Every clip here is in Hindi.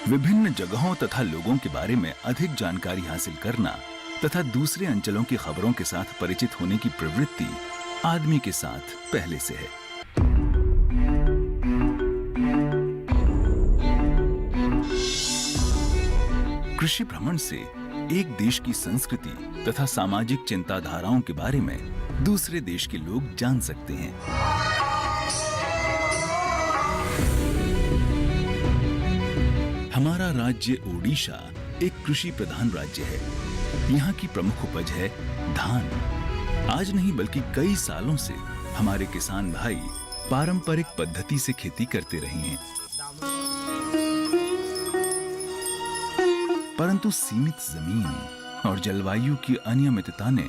विभिन्न जगहों तथा लोगों के बारे में अधिक जानकारी हासिल करना तथा दूसरे अंचलों की खबरों के साथ परिचित होने की प्रवृत्ति आदमी के साथ पहले से है। कृषि भ्रमण से एक देश की संस्कृति तथा सामाजिक चिंताधाराओं के बारे में दूसरे देश के लोग जान सकते हैं। हमारा राज्य ओडिशा एक कृषि प्रधान राज्य है। यहाँ की प्रमुख उपज है धान। आज नहीं बल्कि कई सालों से हमारे किसान भाई पारंपरिक पद्धति से खेती करते रहे हैं, परंतु सीमित जमीन और जलवायु की अनियमितता ने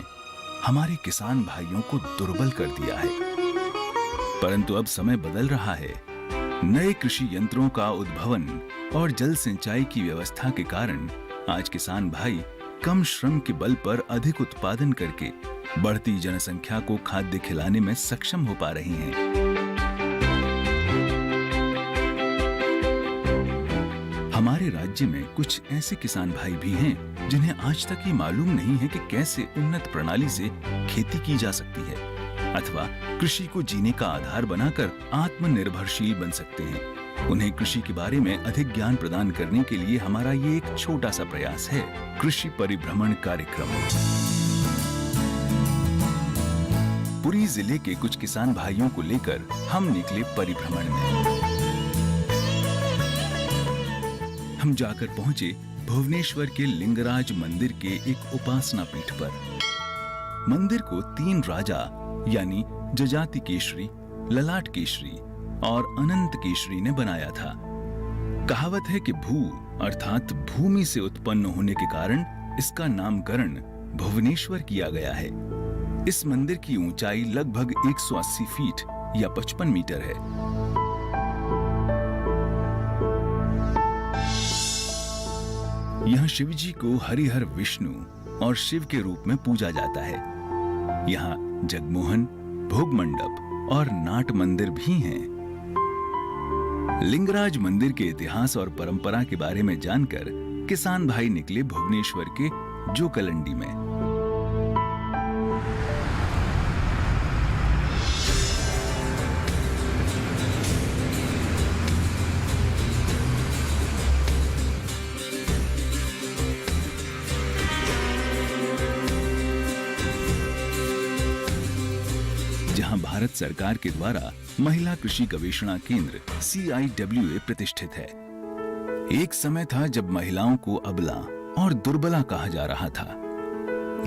हमारे किसान भाइयों को दुर्बल कर दिया है। परंतु अब समय बदल रहा है। नए कृषि यंत्रों का उद्भवन और जल सिंचाई की व्यवस्था के कारण आज किसान भाई कम श्रम के बल पर अधिक उत्पादन करके बढ़ती जनसंख्या को खाद्य खिलाने में सक्षम हो पा रहे हैं। हमारे राज्य में कुछ ऐसे किसान भाई भी हैं जिन्हें आज तक ये मालूम नहीं है कि कैसे उन्नत प्रणाली से खेती की जा सकती है अथवा कृषि को जीने का आधार बनाकर आत्मनिर्भरशील बन सकते हैं। उन्हें कृषि के बारे में अधिक ज्ञान प्रदान करने के लिए हमारा ये एक छोटा सा प्रयास है, कृषि परिभ्रमण कार्यक्रम। पुरी जिले के कुछ किसान भाइयों को लेकर हम निकले परिभ्रमण में। हम जाकर पहुंचे भुवनेश्वर के लिंगराज मंदिर के एक उपासना पीठ पर। मंदिर को 3 राजा यानी जजाति केशरी, ललाट केशरी और अनंत केशरी ने बनाया था। कहावत है कि भू अर्थात भूमि से उत्पन्न होने के कारण इसका नामकरण भुवनेश्वर किया गया है। इस मंदिर की ऊंचाई लगभग 180 फीट या 55 मीटर है। यहाँ शिवजी को हरिहर विष्णु और शिव के रूप में पूजा जाता है। यहाँ जगमोहन, भोग मंडप और नाट मंदिर भी हैं। लिंगराज मंदिर के इतिहास और परंपरा के बारे में जानकर किसान भाई निकले भुवनेश्वर के जोकलंडी में। जहां भारत सरकार के द्वारा महिला कृषि गवेषणा केंद्र CIWA प्रतिष्ठित है। एक समय था जब महिलाओं को अबला और दुर्बला कहा जा रहा था।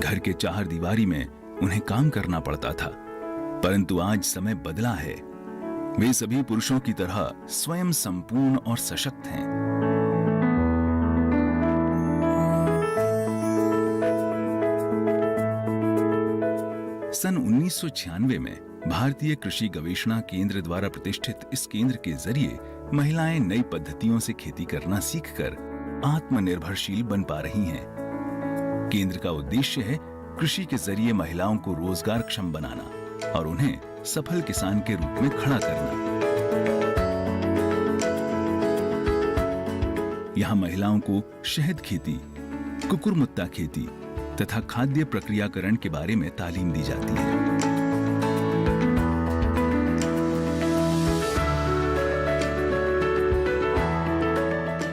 घर के चार दीवारी में उन्हें काम करना पड़ता था, परंतु आज समय बदला है। वे सभी पुरुषों की तरह स्वयं संपूर्ण और सशक्त हैं। सन 1996 में भारतीय कृषि गवेषणा केंद्र द्वारा प्रतिष्ठित इस केंद्र के जरिए महिलाएं नई पद्धतियों से खेती करना सीखकर आत्मनिर्भरशील बन पा रही हैं। केंद्र का उद्देश्य है कृषि के जरिए महिलाओं को रोजगारक्षम बनाना और उन्हें सफल किसान के रूप में खड़ा करना। यहाँ महिलाओं को शहद खेती, कुकुरमुत्ता खेती तथा खाद्य प्रक्रियाकरण के बारे में तालीम दी जाती है।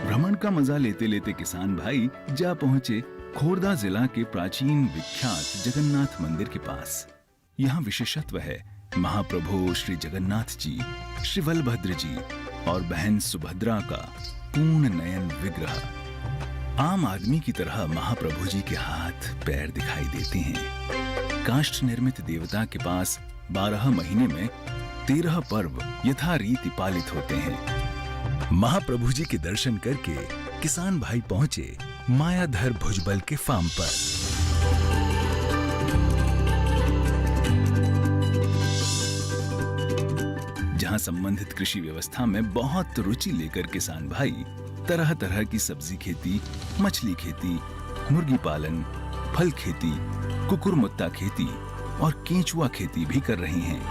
भ्रमण का मजा लेते लेते किसान भाई जा पहुंचे खोर्दा जिला के प्राचीन विख्यात जगन्नाथ मंदिर के पास। यहाँ विशेषत्व है महाप्रभु श्री जगन्नाथ जी, श्री बलभद्र जी और बहन सुभद्रा का पूर्ण नयन विग्रह। आम आदमी की तरह महाप्रभु जी के हाथ पैर दिखाई देते हैं। काष्ठ निर्मित देवता के पास 12 महीने में 13 पर्व यथारीति पालित होते हैं। महाप्रभु जी के दर्शन करके किसान भाई पहुंचे मायाधर भुजबल के फार्म पर। जहां संबंधित कृषि व्यवस्था में बहुत रुचि लेकर किसान भाई तरह तरह की सब्जी खेती, मछली खेती, मुर्गी पालन, फल खेती, कुकुरमुत्ता खेती और केंचुआ खेती भी कर रहे हैं।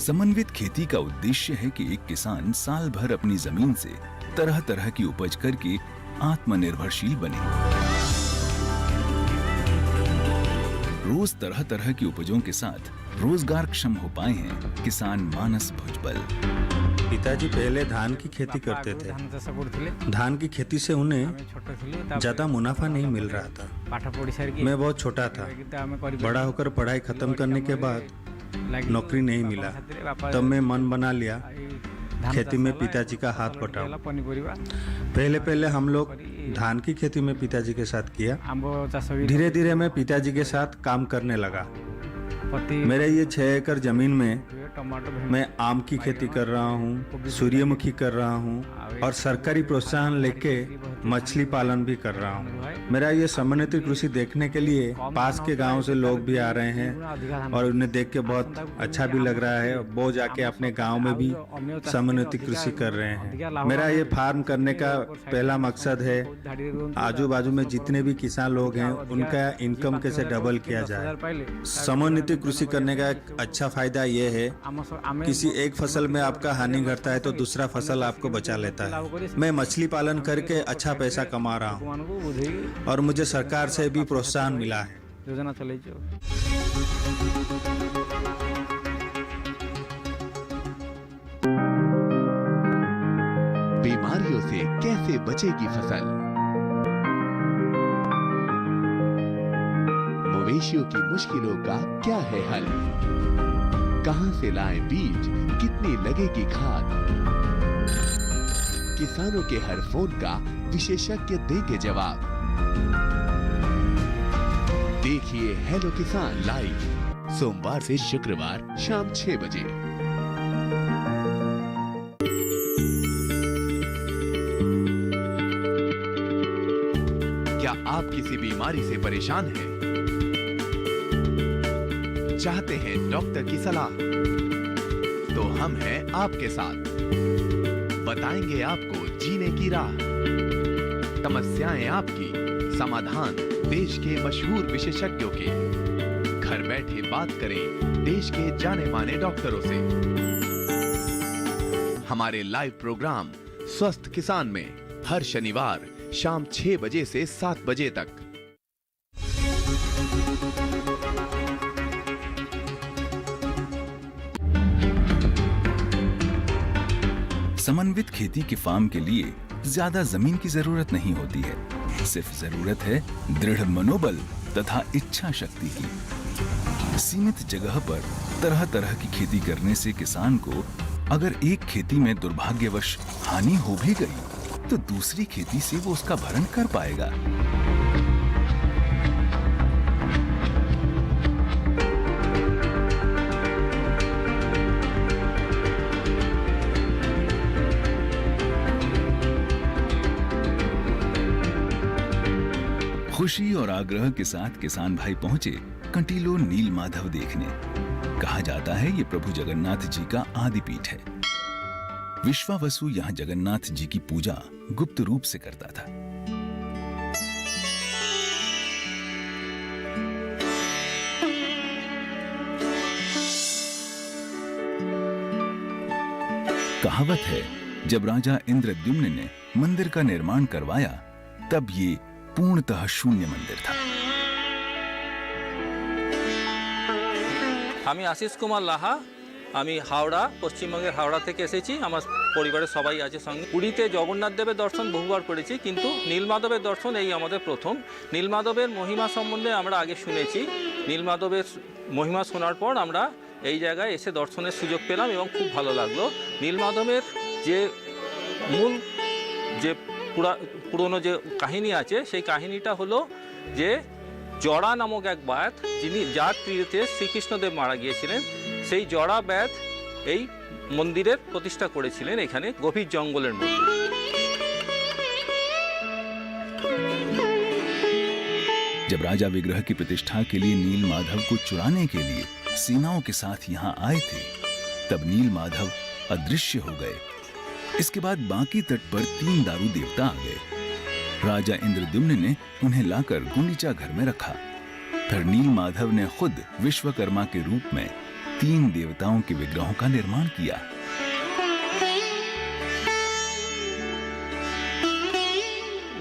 समन्वित खेती का उद्देश्य है कि एक किसान साल भर अपनी जमीन से तरह तरह की उपज करके आत्मनिर्भरशील बने। रोज तरह तरह की उपजों के साथ रोजगार क्षम हो पाए हैं किसान मानस भुजबल। पिताजी पहले धान की खेती करते थे। धान की खेती से उन्हें ज्यादा मुनाफा नहीं मिल रहा था। मैं बहुत छोटा था। बड़ा होकर पढ़ाई खत्म करने के बाद नौकरी नहीं मिला। तब मैं मन बना लिया खेती में पिताजी का हाथ बटाऊं। पहले हम लोग धान की खेती में पिताजी के साथ किया। धीरे धीरे मैं पिताजी के साथ काम करने लगा। मेरे ये 6 एकड़ जमीन में मैं आम की खेती कर रहा हूँ, सूर्यमुखी कर रहा हूँ और सरकारी प्रोत्साहन लेके मछली पालन भी कर रहा हूँ। मेरा ये समन्वित कृषि देखने के लिए पास के गांव से लोग भी आ रहे हैं और उन्हें देख के बहुत अच्छा भी लग रहा है। वो जाके अपने गांव में भी समन्वित कृषि कर रहे हैं। मेरा ये फार्म करने का पहला मकसद है आजू बाजू में जितने भी किसान लोग हैं उनका इनकम कैसे डबल किया जाए। समन्वित कृषि करने का एक अच्छा फायदा ये है, किसी एक फसल में आपका हानि घटता है तो दूसरा फसल आपको बचा लेता है। मैं मछली पालन करके अच्छा पैसा कमा रहा हूँ और मुझे सरकार से भी प्रोत्साहन मिला है। बीमारियों से कैसे बचेगी फसल? मवेशियों की मुश्किलों का क्या है हल? कहां से लाएं बीज, कितनी लगेगी खाद? किसानों के हर फोन का विशेषज्ञ देंगे जवाब। देखिए हेलो किसान लाइव सोमवार से शुक्रवार शाम 6 बजे। क्या आप किसी बीमारी से परेशान हैं? चाहते हैं डॉक्टर की सलाह? तो हम हैं आपके साथ, बताएंगे आपको जीने की राह। समस्याएं आपकी, समाधान देश के मशहूर विशेषज्ञों के। घर बैठे बात करें देश के जाने माने डॉक्टरों से। हमारे लाइव प्रोग्राम स्वस्थ किसान में हर शनिवार शाम 6 बजे से 7 बजे तक। समन्वित खेती के फार्म के लिए ज्यादा जमीन की जरूरत नहीं होती है, सिर्फ जरूरत है दृढ़ मनोबल तथा इच्छा शक्ति की। सीमित जगह पर तरह तरह की खेती करने से किसान को अगर एक खेती में दुर्भाग्यवश हानि हो भी गई तो दूसरी खेती से वो उसका भरण कर पाएगा। खुशी और आग्रह के साथ किसान भाई पहुंचे कंटीलो नील माधव देखने। कहा जाता है ये प्रभु जगन्नाथ जी का आदि पीठ है। विश्वावसु यहाँ जगन्नाथ जी की पूजा गुप्त रूप से करता था। कहावत है जब राजा इंद्रद्युम्न ने मंदिर का निर्माण करवाया तब ये पूर्णतः शून्य मंदिर था। আমি আশিস কুমার লাহা, আমি হাওড়া, পশ্চিমবঙ্গের হাওড়া থেকে এসেছি। আমার পরিবারের সবাই আছে সঙ্গে। পুরীতে জগন্নাথ দেবের দর্শন বহুবার করেছি, কিন্তু নীলমাধবের দর্শন এই আমাদের প্রথম। নীলমাধবের মহিমা সম্বন্ধে আমরা আগে শুনেছি। নীলমাধবের মহিমা শোনার পর আমরা এই জায়গায় এসে দর্শনের সুযোগ পেলাম এবং খুব ভালো লাগলো। নীলমাধবের যে মূল যে পুরনো যে কাহিনী আছে সেই কাহিনীটা হলো যে জড়া নামক এক ব্যাধ, যিনি যার তীরে শ্রীকৃষ্ণদেব মারা গিয়েছিলেন, সেই জড়া ব্যাধ এই মন্দিরের প্রতিষ্ঠা করেছিলেন এখানে গভীর জঙ্গলের মধ্যে। जब राजा विग्रह की प्रतिष्ठा के लिए नील माधव को चुराने के लिए सेनाओं के साथ यहाँ आए थे, तब नील माधव अदृश्य हो गए। इसके बाद बांकी तट पर 3 दारू देवता आ गए। राजा इंद्रद्युम्न ने उन्हें लाकर गुंडीचा घर में रखा। फिर नील माधव ने खुद विश्वकर्मा के रूप में 3 देवताओं के विग्रहों का निर्माण किया।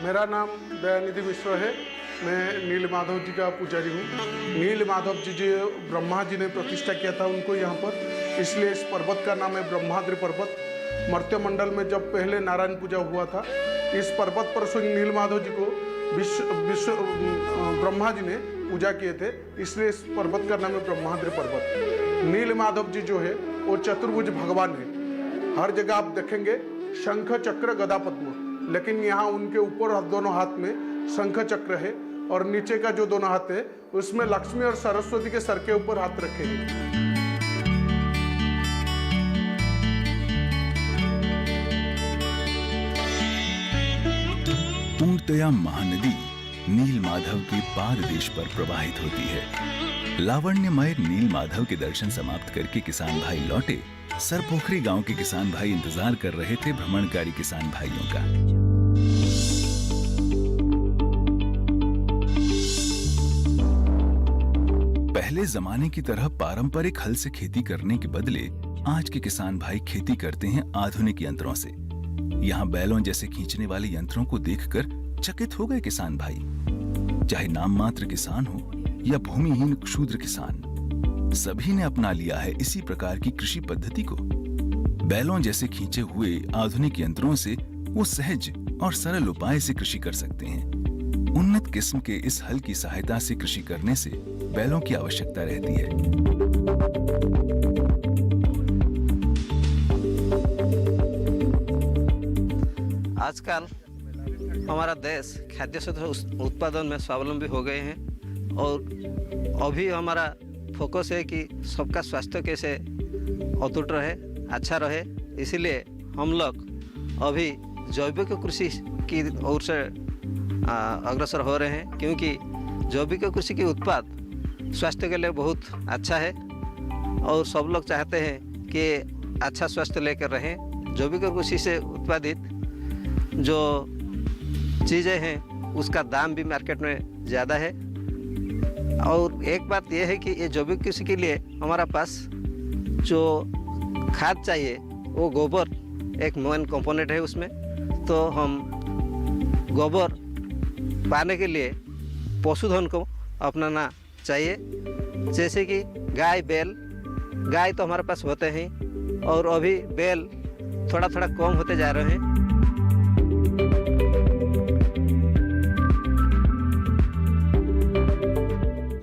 मेरा नाम दयानिधि मिश्र है। मैं नील माधव जी का पुजारी हूँ। नील माधव जी जो ब्रह्मा जी ने प्रतिष्ठा किया था उनको यहाँ पर, इसलिए इस पर्वत का नाम है ब्रह्माद्रि पर्वत। मर्त्य मंडल में जब पहले नारायण पूजा हुआ था, इस पर्वत पर स्वयं नील माधव जी को विश्व ब्रह्मा जी ने पूजा किए थे, इसलिए इस पर्वत का नाम है ब्रह्माद्रि पर्वत। नील माधव जी जो है वो चतुर्भुज भगवान है। हर जगह आप देखेंगे शंख चक्र गदा पद्म, लेकिन यहाँ उनके ऊपर दोनों हाथ में शंख चक्र है और नीचे का जो दोनों हाथ है उसमें लक्ष्मी और सरस्वती के सर के ऊपर हाथ रखे हैं। पूर्णतया महानदी नील माधव के पाद देश पर प्रवाहित होती है। लावण्यमय नील माधव के दर्शन समाप्त करके किसान भाई लौटे। सरपोखरी गांव के किसान भाई इंतजार कर रहे थे भ्रमणकारी किसान भाइयों का। पहले जमाने की तरह पारंपरिक हल से खेती करने के बदले आज के किसान भाई खेती करते हैं आधुनिक यंत्रों से। यहाँ बैलों जैसे खींचने वाले यंत्रों को देखकर चकित हो गए किसान भाई। चाहे नाम मात्र किसान हो या भूमिहीन क्षुद्र किसान, सभी ने अपना लिया है इसी प्रकार की कृषि पद्धति को। बैलों जैसे खींचे हुए आधुनिक यंत्रों से वो सहज और सरल उपाय से कृषि कर सकते हैं। उन्नत किस्म के इस हल की सहायता से कृषि करने से बैलों की आवश्यकता रहती है। आजकल हमारा देश खाद्य शस्त्र उत्पादन में स्वावलंबी हो गए हैं और अभी हमारा फोकस है कि सबका स्वास्थ्य कैसे अटूट रहे, अच्छा रहे। इसीलिए हम लोग अभी जैविक कृषि की ओर से अग्रसर हो रहे हैं, क्योंकि जैविक कृषि की उत्पाद स्वास्थ्य के लिए बहुत अच्छा है और सब लोग चाहते हैं कि अच्छा स्वास्थ्य लेकर रहें। जैविक कृषि से उत्पादित जो चीज़ें हैं उसका दाम भी मार्केट में ज़्यादा है। और एक बात यह है कि ये जैविक कृषि के लिए हमारा पास जो खाद चाहिए वो गोबर एक मेन कंपोनेंट है उसमें। तो हम गोबर पाने के लिए पशुधन को अपनाना चाहिए, जैसे कि गाय बैल। गाय तो हमारे पास होते हैं और अभी बैल थोड़ा थोड़ा कम होते जा रहे हैं।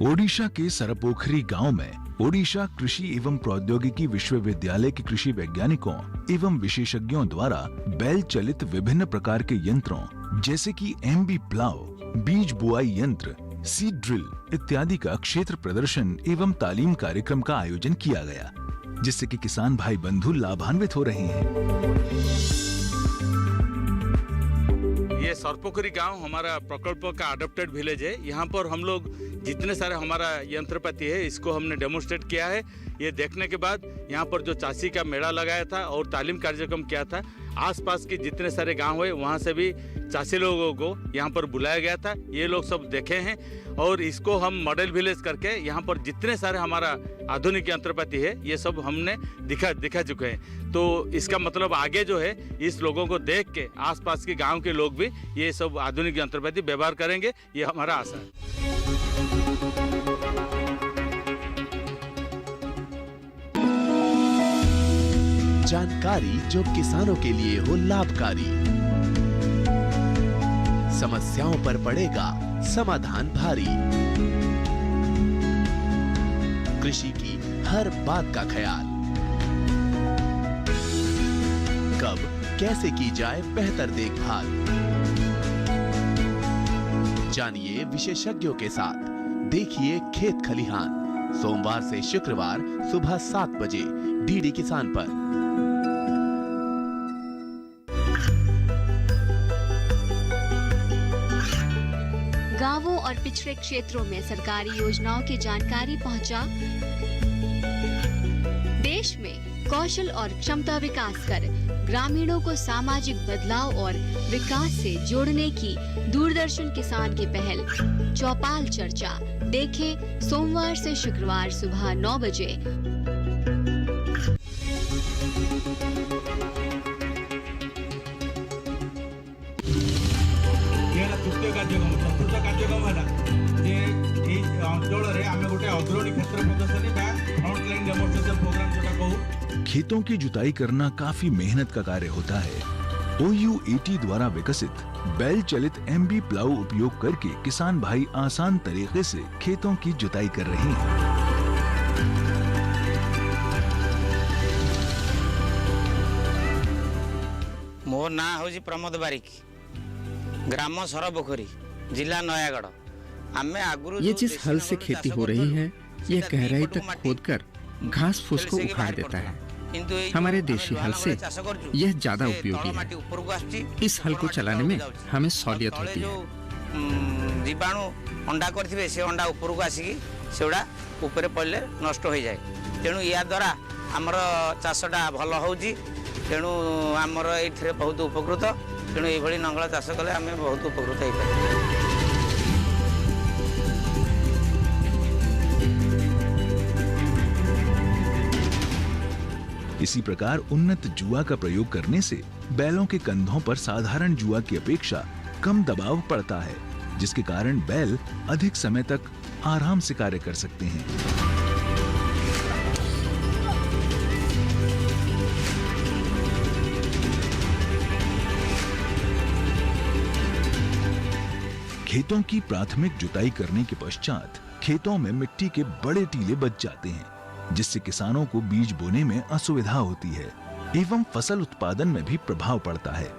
ओडिशा के सरपोखरी गांव में ओडिशा कृषि एवं प्रौद्योगिकी विश्वविद्यालय के कृषि वैज्ञानिकों एवं विशेषज्ञों द्वारा बैल चलित विभिन्न प्रकार के यंत्रों जैसे कि एमबी प्लाव, बीज बुआई यंत्र, सीड ड्रिल इत्यादि का क्षेत्र प्रदर्शन एवं तालीम कार्यक्रम का आयोजन किया गया, जिससे कि किसान भाई बंधु लाभान्वित हो रहे हैं। ये सरपोखरी गांव हमारा प्रकल्प का अडॉप्टेड विलेज है। यहाँ पर हम लोग जितने सारे हमारा यंत्रपाति है इसको हमने डेमोन्स्ट्रेट किया है। ये देखने के बाद यहाँ पर जो चासी का मेला लगाया था और तालीम कार्यक्रम किया था, आसपास के जितने सारे गांव है वहाँ से भी चासी लोगों को यहाँ पर बुलाया गया था। ये लोग सब देखे हैं और इसको हम मॉडल विलेज करके यहाँ पर जितने सारे हमारा आधुनिक यंत्रपाति है ये सब हमने दिखा चुके हैं। तो इसका मतलब आगे जो है इस लोगों को देख के आसपास के गांव के लोग भी ये सब आधुनिक यंत्रपाति व्यवहार करेंगे, ये हमारा आशा है। जानकारी जो किसानों के लिए हो लाभकारी, समस्याओं पर पड़ेगा समाधान भारी, कृषि की हर बात का ख्याल, कब कैसे की जाए बेहतर देखभाल, जानिए विशेषज्ञों के साथ, देखिए खेत खलिहान, सोमवार से शुक्रवार सुबह 7 बजे डीडी किसान पर। गांवों और पिछड़े क्षेत्रों में सरकारी योजनाओं की जानकारी पहुंचा। देश में कौशल और क्षमता विकास कर ग्रामीणों को सामाजिक बदलाव और विकास से जोड़ने की दूरदर्शन किसान की पहल चौपाल चर्चा देखें सोमवार से शुक्रवार सुबह 9 बजे। କାର୍ଯ୍ୟକ୍ରମ ହେଲା ଯେ ଏଇ ଅଞ୍ଚଳରେ ଆମେ ଗୋଟେ ଅଗ୍ରଣୀ କ୍ଷେତ୍ର ପ୍ରଦର୍ଶନୀ ବା ଫ୍ରଣ୍ଟଲାଇନ୍ ଡେମୋନ୍ଷ୍ଟ୍ରେସନ ପ୍ରୋଗ୍ରାମ ଯୋଉଟା କହୁ। खेतों की जुताई करना काफी मेहनत का कार्य होता है। OU80 द्वारा विकसित बैल चलित MB प्लाऊ उपयोग करके किसान भाई आसान तरीके से खेतों की जुताई कर रहे हैं। मोर ना हूँ प्रमोद बारिक, ग्राम सरपोखरी, जिला नयागढ़। ये जिस हल से खेती हो रही है यह गहराई तक खोदकर घास फूस को उखाड़ देता है। हमारे देशी हल से यह ज्यादा उपयोगी है। इस हल को चलाने में हमें सहूलियत होती है। जीवाणु अंडा करथिबे से अंडा ऊपर को आसिकी सेउडा ऊपर पड़ले नष्ट हो जाए। तेणु या द्वारा आमर चाषटा भल होउची। तेणु आमर एथिरे बहुत उपकृत। तेणु एई भली नंगला चाष कले आमे बहुत उपकृत होई पारे। इसी प्रकार उन्नत जुआ का प्रयोग करने से बैलों के कंधों पर साधारण जुआ की अपेक्षा कम दबाव पड़ता है, जिसके कारण बैल अधिक समय तक आराम से कार्य कर सकते हैं। खेतों की प्राथमिक जुताई करने के पश्चात खेतों में मिट्टी के बड़े टीले बच जाते हैं, जिससे किसानों को बीज बोने में असुविधा होती है एवं फसल उत्पादन में भी प्रभाव पड़ता है।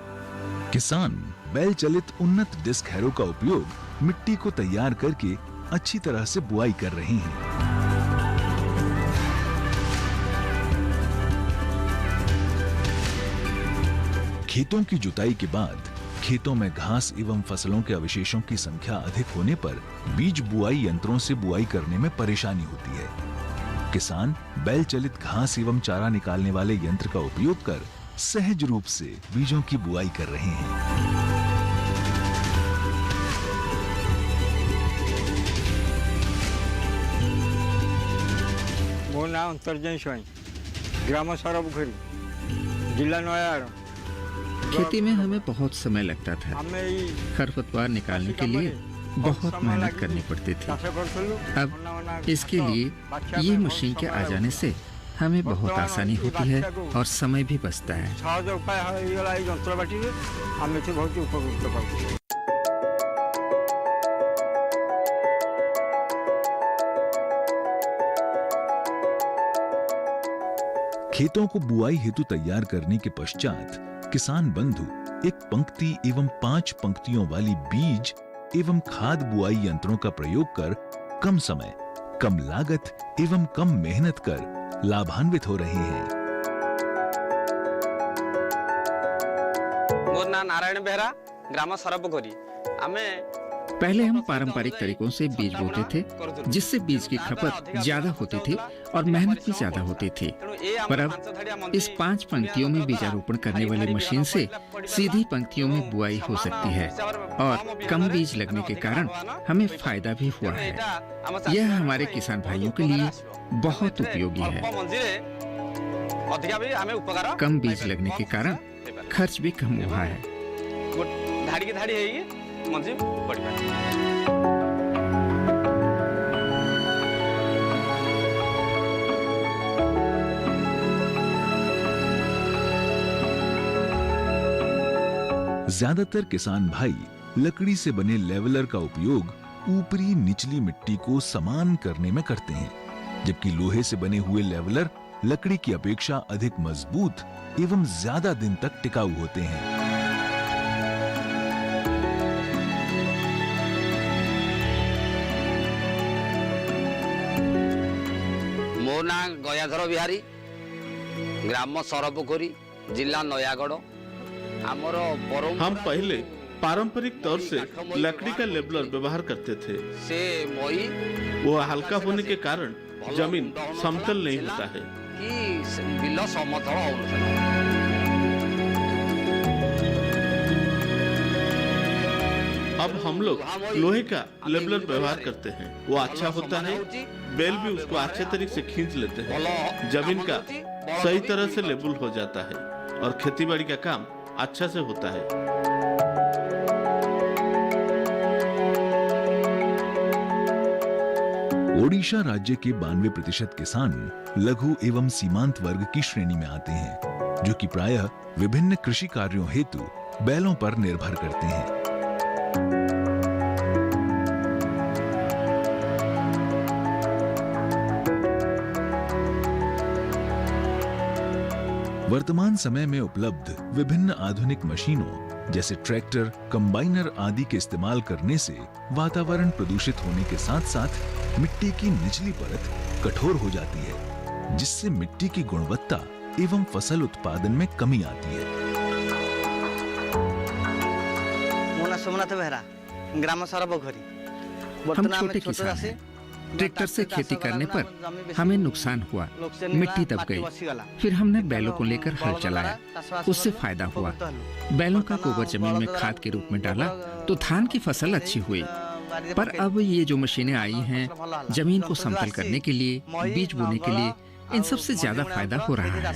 किसान बैल चलित उन्नत डिस्क हैरो का उपयोग मिट्टी को तैयार करके अच्छी तरह से बुआई कर रहे हैं। खेतों की जुताई के बाद खेतों में घास एवं फसलों के अवशेषों की संख्या अधिक होने पर बीज बुआई यंत्रों से बुआई करने में परेशानी होती है। किसान बैल चलित घास एवं चारा निकालने वाले यंत्र का उपयोग कर सहज रूप से बीजों की बुआई कर रहे हैं। मोर नाम अंतर्जय स्वाई, ग्राम सरपोखरी, जिला नयागढ़। खेती में हमें बहुत समय लगता था। खरपतवार निकालने के लिए बहुत मेहनत करनी पड़ती थी। अब इसके लिए ये मशीन के आ जाने से हमें बहुत आसानी होती है और समय भी बचता है। खेतों को बुआई हेतु तैयार करने के पश्चात किसान बंधु एक पंक्ति एवं 5 पंक्तियों वाली बीज एवं खाद बुआई यंत्रों का प्रयोग कर कम समय, कम लागत एवं कम मेहनत कर लाभान्वित हो रहे हैं। मोर नाम नारायण बेहरा, ग्राम सरपोखरी। पहले हम पारंपरिक तरीकों से बीज बोते थे, जिससे बीज की खपत ज्यादा होती थी और मेहनत भी ज्यादा होती थी। पर अब इस 5 पंक्तियों में बीजारोपण करने वाली मशीन से सीधी पंक्तियों में बुआई हो सकती है और कम बीज लगने के कारण हमें फायदा भी हुआ है। यह हमारे किसान भाइयों के लिए बहुत उपयोगी है। कम बीज लगने के कारण खर्च भी कम हुआ है। ज्यादातर किसान भाई लकड़ी से बने लेवलर का उपयोग ऊपरी निचली मिट्टी को समान करने में करते हैं, जबकि लोहे से बने हुए लेवलर लकड़ी की अपेक्षा अधिक मजबूत एवं ज्यादा दिन तक टिकाऊ होते हैं। मो ना गयाधर बिहारी, ग्राम सरपोखरी, जिला नयागढ़। हम पहले पारंपरिक तौर से लकड़ी का लेबलर व्यवहार करते थे। वो हल्का होने के कारण जमीन समतल नहीं होता है। अब हम लोग लोहे का लेबलर व्यवहार करते हैं। वो अच्छा होता है, बैल भी उसको अच्छे तरीके से खींच लेते हैं, जमीन का सही तरह से लेबल हो जाता है और खेतीबाड़ी का काम अच्छा से होता है। ओडिशा राज्य के 92% किसान लघु एवं सीमांत वर्ग की श्रेणी में आते हैं, जो कि प्रायः विभिन्न कृषि कार्यों हेतु बैलों पर निर्भर करते हैं। वर्तमान समय में उपलब्ध विभिन्न आधुनिक मशीनों जैसे ट्रैक्टर, कंबाइनर आदि के इस्तेमाल करने से वातावरण प्रदूषित होने के साथ साथ मिट्टी की निचली परत कठोर हो जाती है, जिससे मिट्टी की गुणवत्ता एवं फसल उत्पादन में कमी आती है। सोमनाथ बेहरा, ग्राम सरबघरी। हम छोटे किसान हैं। ट्रैक्टर से खेती करने पर हमें नुकसान हुआ, मिट्टी दब गई। फिर हमने बैलों को लेकर हल चलाया, उससे फायदा हुआ। बैलों का गोबर जमीन में खाद के रूप में डाला तो धान की फसल अच्छी हुई। पर अब ये जो मशीनें आई हैं, जमीन को समतल करने के लिए, बीज बोने के लिए, इन सबसे ज्यादा फायदा हो रहा है।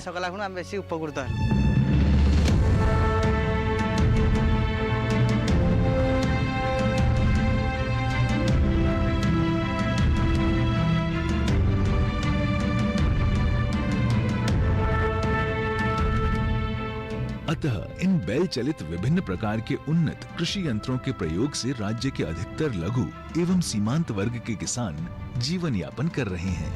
अतः इन बैल चलित विभिन्न प्रकार के उन्नत कृषि यंत्रों के प्रयोग से राज्य के अधिकतर लघु एवं सीमांत वर्ग के किसान जीवन यापन कर रहे हैं।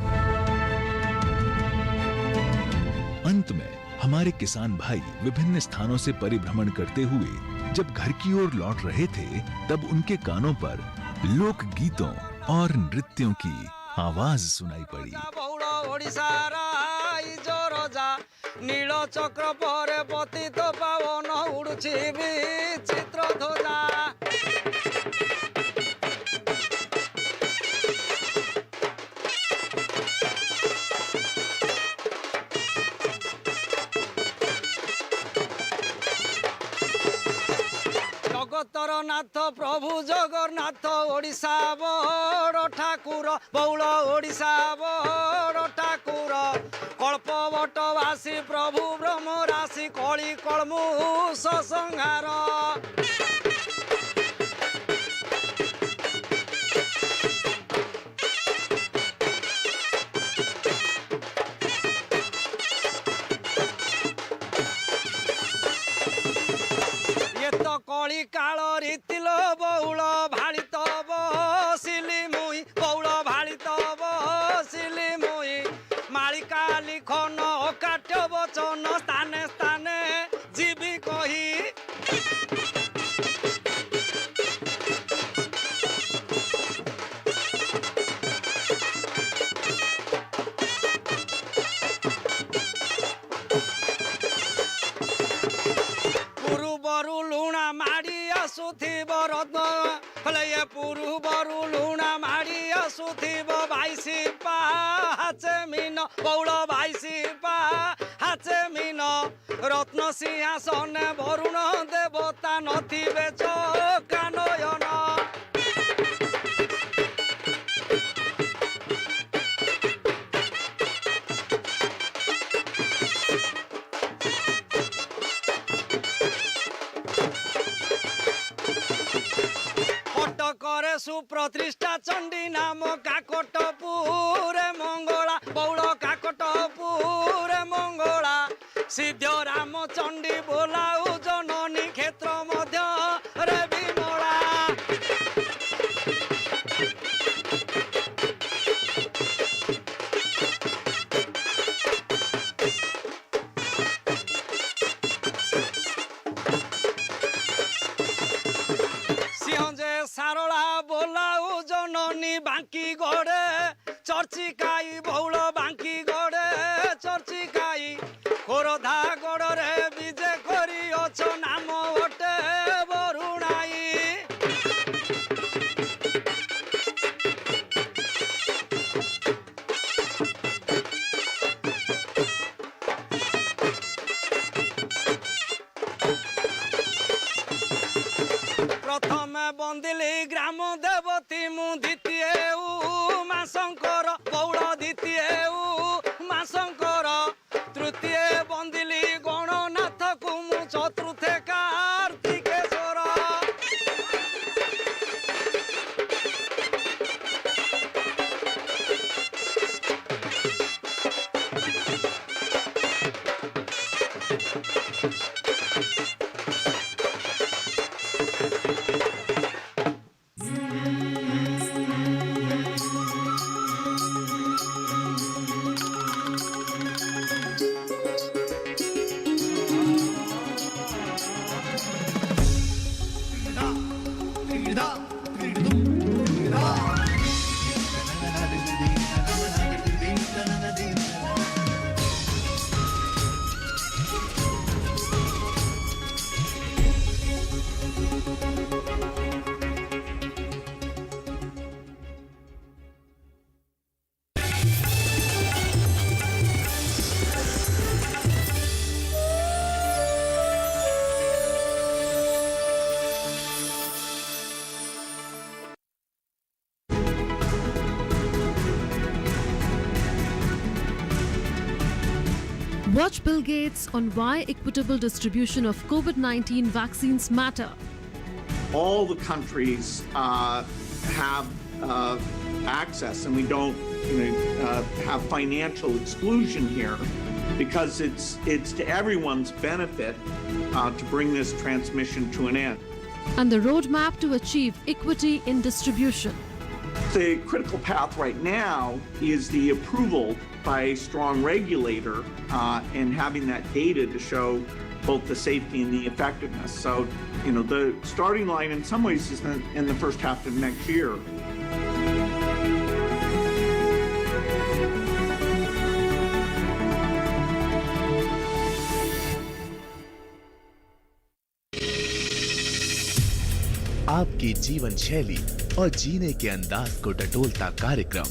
अंत में हमारे किसान भाई विभिन्न स्थानों से परिभ्रमण करते हुए जब घर की ओर लौट रहे थे, तब उनके कानों पर लोक गीतों और नृत्यों की आवाज सुनाई पड़ी। नील चक्र पर पतित पावन उड़ुछि विचित्र ध्वजा। जगतर नाथ प्रभु जगन्नाथ ओडिशा बड़ ठाकुर बौल ओडिशा बड़ ठाकुर कल्पवटवासी प्रभु ब्रह्म राशि कली कलमु संहार। ये तो कली काल रीतिल बौल भाड़ित बसिली मुई बौल भाड़ित बसिली मुई मालिका लिखन अकाट्य वचन स्थाने स्थाने जीवी कही। पुरुबरु लुणा माड़ी आसुथिब रत्न ये पुरुबरु लुणा माड़ी आसुथिब बाईसी पा हाचे मीन बौल बाईसी पा हाचे मीन रत्न सिंहासन वरुण देवता नथिबे चौका नयन। कटकर सुप्रतिष्ठा चंडी नाम काकटपुर मंगला बौल काकटपुर मंगला सिद्ध राम चंडी बोलाऊ जननी क्षेत्र मध्य रे विमला। सारला बोलाऊ जननी बांकी गड़े चर्चिकाई बौल बांकी गड़े चर्चिकाई खोरधा गड़े विजे करी अछ नाम ओटे बरुणाई। प्रथम बंदिली ग्राम देवती मु द्वितीय उमा शंकर बौल द्वितीय Watch Bill Gates on why equitable distribution of COVID-19 vaccines matter. All the countries have access, and we don't have financial exclusion here, because it's to everyone's benefit to bring this transmission to an end. And the roadmap to achieve equity in distribution. The critical path right now is the approval by a strong regulator and having that data to show both the safety and the effectiveness. So, the starting line in some ways is in the first half of next year. आपकी जीवन शैली और जीने के अंदाज को टटोलता कार्यक्रम,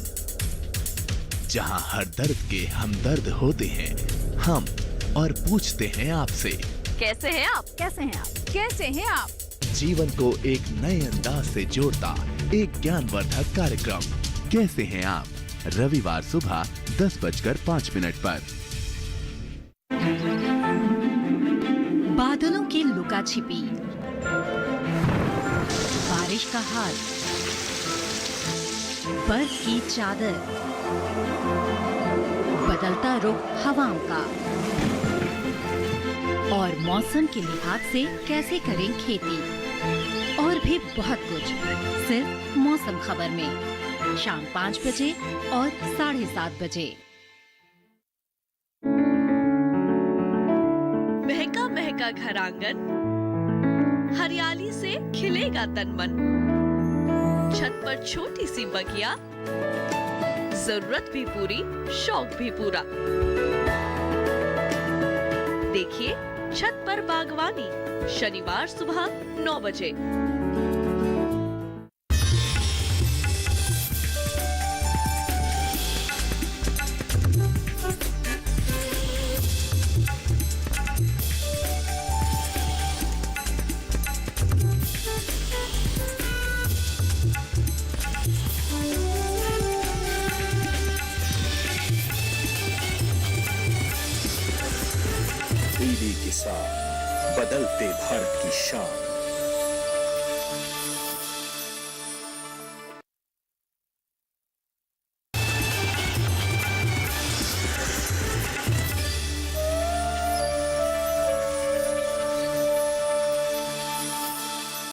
जहां हर दर्द के हमदर्द होते हैं हम और पूछते हैं आपसे, कैसे हैं आप? कैसे हैं आप? कैसे हैं आप? जीवन को एक नए अंदाज से जोड़ता एक ज्ञानवर्धक कार्यक्रम, कैसे हैं आप? रविवार सुबह 10:05 पर। बादलों की लुका छिपी, बारिश का हाल, बर्फ की चादर, बदलता रुख हवाओं का, और मौसम के लिहाज से कैसे करें खेती, और भी बहुत कुछ सिर्फ मौसम खबर में, शाम 5 बजे और 7:30 बजे। महका महका घर आंगन, हरियाली से खिलेगा तन मन, छत पर छोटी सी बगिया, जरूरत भी पूरी, शौक भी पूरा। देखिए छत पर बागवानी, शनिवार सुबह 9 बजे। टीवी के साथ बदलते भारत की शान।